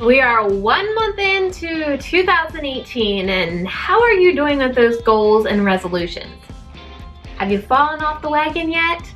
We are 1 month into 2018, and how are you doing with those goals and resolutions? Have you fallen off the wagon yet?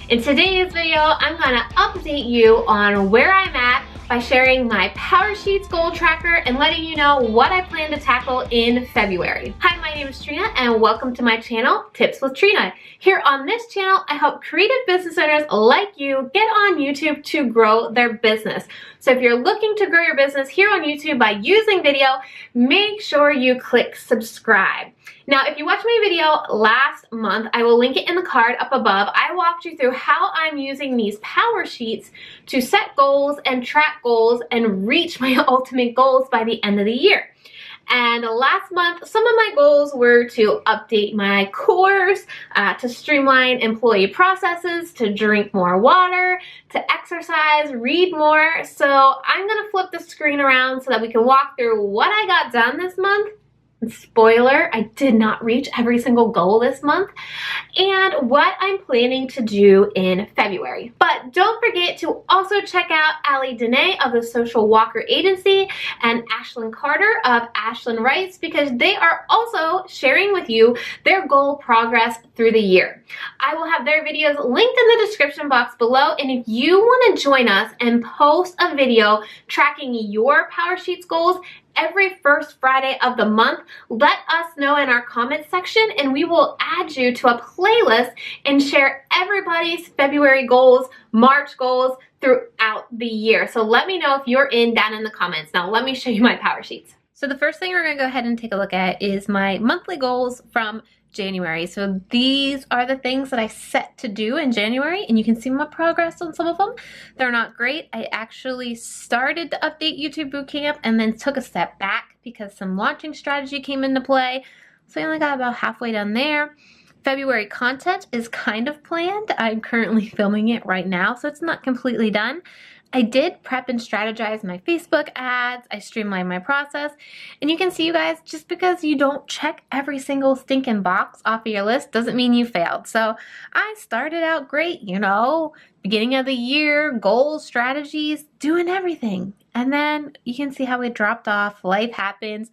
In today's video, I'm gonna update you on where I'm at by sharing my Powersheets goal tracker and letting you know what I plan to tackle in February. Hi, my name is Trena and welcome to my channel, Tips with Trena. Here on this channel, I help creative business owners like you get on YouTube to grow their business. So if you're looking to grow your business here on YouTube by using video, make sure you click subscribe. Now, if you watched my video last month, I will link it in the card up above. I walked you through how I'm using these Powersheets to set goals and track goals and reach my ultimate goals by the end of the year. And last month, some of my goals were to update my course, to streamline employee processes, to drink more water, to exercise, read more. So I'm gonna flip the screen around so that we can walk through what I got done this month. And spoiler, I did not reach every single goal this month, and what I'm planning to do in February. But don't forget to also check out Allie of the Social Walker Agency and Ashlyn Carter of Ashlyn Writes, because they are also sharing with you their goal progress through the year. I will have their videos linked in the description box below, and if you want to join us and post a video tracking your Powersheets goals every first Friday of the month, let us know in our comments section and we will add you to a playlist and share everybody's February goals, March goals throughout the year. So let me know if you're in down in the comments. Now let me show you my Powersheets. So the first thing we're gonna go ahead and take a look at is my monthly goals from January. So these are the things that I set to do in January, and you can see my progress on some of them. They're not great. I actually started to update YouTube Bootcamp and then took a step back because some launching strategy came into play. So I only got about halfway done there. February content is kind of planned. I'm currently filming it right now, so it's not completely done. I did prep and strategize my Facebook ads. I streamlined my process. And you can see, you guys, just because you don't check every single stinking box off of your list doesn't mean you failed. So I started out great, you know, beginning of the year, goals, strategies, doing everything. And then you can see how it dropped off. Life happens.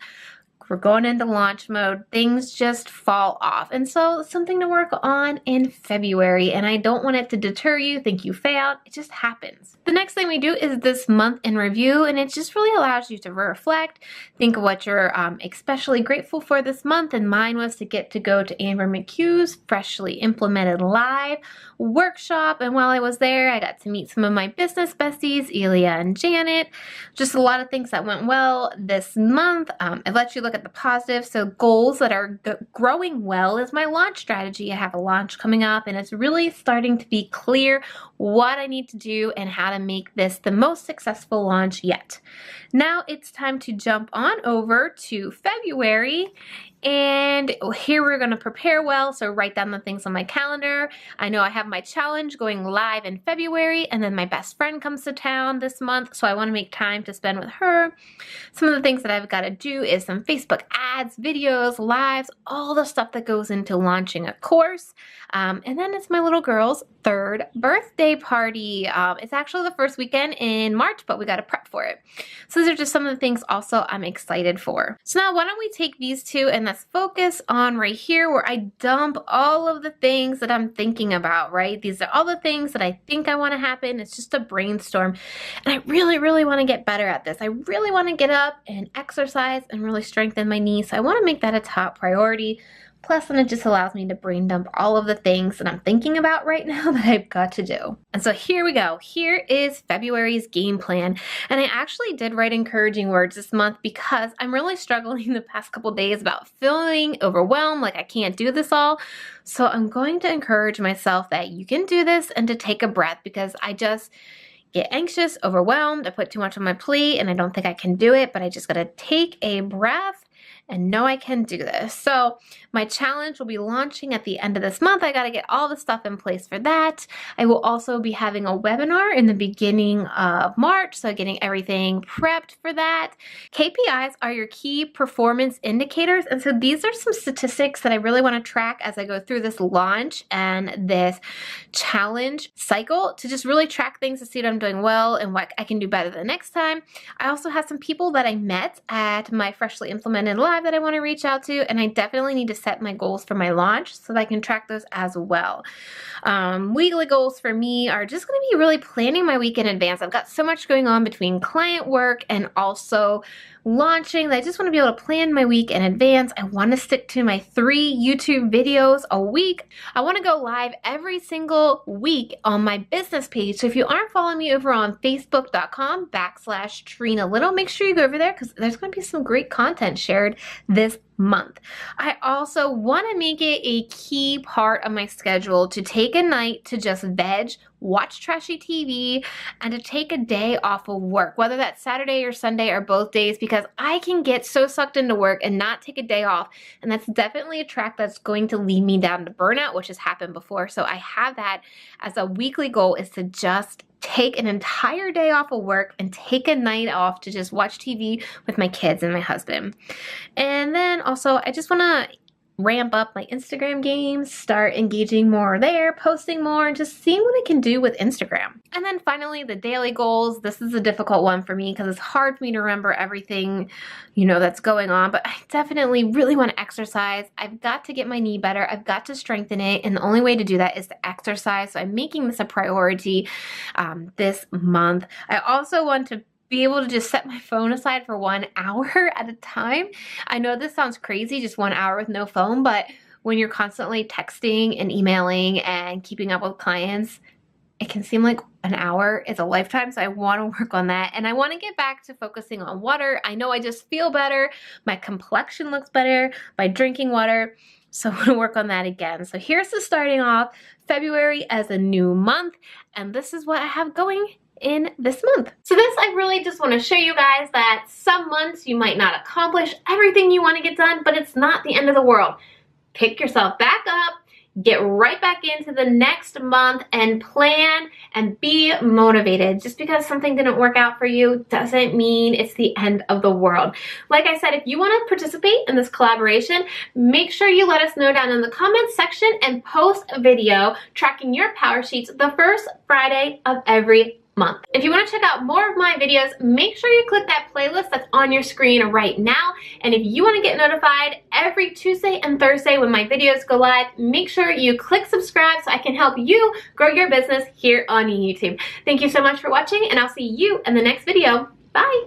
We're going into launch mode, things just fall off. And so something to work on in February, and I don't want it to deter you, think you failed, it just happens. The next thing we do is this month in review, and it just really allows you to reflect, think of what you're especially grateful for this month, and mine was to get to go to Amber McHugh's freshly implemented live workshop, and while I was there, I got to meet some of my business besties, Elia and Janet. Just a lot of things that went well this month. It lets you look at the positive. So goals that are growing well is my launch strategy. I have a launch coming up, and it's really starting to be clear what I need to do and how to make this the most successful launch yet. Now it's time to jump on over to February, and here we're going to prepare well. So write down the things on my calendar. I know I have my challenge going live in February, and then my best friend comes to town this month, so I want to make time to spend with her. Some of the things that I've got to do is some Facebook ads, videos, lives, all the stuff that goes into launching a course. And then it's my little girl's 3rd birthday party. It's actually the first weekend in March, but we got to prep for it. So these are just some of the things also I'm excited for. So now why don't we take these two and let's focus on right here where I dump all of the things that I'm thinking about, right? These are all the things that I think I want to happen. It's just a brainstorm. And I really, really want to get better at this. I really want to get up and exercise and really strengthen my knees. So I want to make that a top priority. Plus, then it just allows me to brain dump all of the things that I'm thinking about right now that I've got to do. And so here we go. Here is February's game plan. And I actually did write encouraging words this month because I'm really struggling the past couple days about feeling overwhelmed, like I can't do this all. So I'm going to encourage myself that you can do this and to take a breath, because I just get anxious, overwhelmed, I put too much on my plate and I don't think I can do it, but I just gotta take a breath and know I can do this. So my challenge will be launching at the end of this month. I got to get all the stuff in place for that. I will also be having a webinar in the beginning of March, so getting everything prepped for that. KPIs are your key performance indicators, and so these are some statistics that I really want to track as I go through this launch and this challenge cycle, to just really track things to see what I'm doing well and what I can do better the next time. I also have some people that I met at my Freshly Implemented Live that I want to reach out to, and I definitely need to set my goals for my launch so that I can track those as well. Weekly goals for me are just going to be really planning my week in advance. I've got so much going on between client work and also launching that I just want to be able to plan my week in advance. I want to stick to my 3 YouTube videos a week. I want to go live every single week on my business page. So if you aren't following me over on facebook.com/Trena Little, make sure you go over there because there's going to be some great content shared this month. I also want to make it a key part of my schedule to take a night to just veg, watch trashy TV, and to take a day off of work, whether that's Saturday or Sunday or both days, because I can get so sucked into work and not take a day off. And that's definitely a track that's going to lead me down to burnout, which has happened before. So I have that as a weekly goal, is to just take an entire day off of work and take a night off to just watch TV with my kids and my husband. And then also I just want to ramp up my Instagram games, start engaging more there, posting more, and just seeing what I can do with Instagram. And then finally, the daily goals. This is a difficult one for me because it's hard for me to remember everything, that's going on, but I definitely really want to exercise. I've got to get my knee better. I've got to strengthen it, and the only way to do that is to exercise. So I'm making this a priority this month. I also want to be able to just set my phone aside for 1 hour at a time. I know this sounds crazy, just 1 hour with no phone, but when you're constantly texting and emailing and keeping up with clients, it can seem like an hour is a lifetime. So I want to work on that, and I want to get back to focusing on water. I know I just feel better. My complexion looks better by drinking water. So I want to work on that again. So here's the starting off February as a new month, and this is what I have going in this month. So this, I really just want to show you guys that some months you might not accomplish everything you want to get done, but it's not the end of the world. Pick yourself back up, get right back into the next month and plan and be motivated. Just because something didn't work out for you doesn't mean it's the end of the world. Like I said, if you want to participate in this collaboration, make sure you let us know down in the comments section and post a video tracking your power sheets the first Friday of every month. If you want to check out more of my videos, make sure you click that playlist that's on your screen right now. And if you want to get notified every Tuesday and Thursday when my videos go live, make sure you click subscribe so I can help you grow your business here on YouTube. Thank you so much for watching, and I'll see you in the next video. Bye!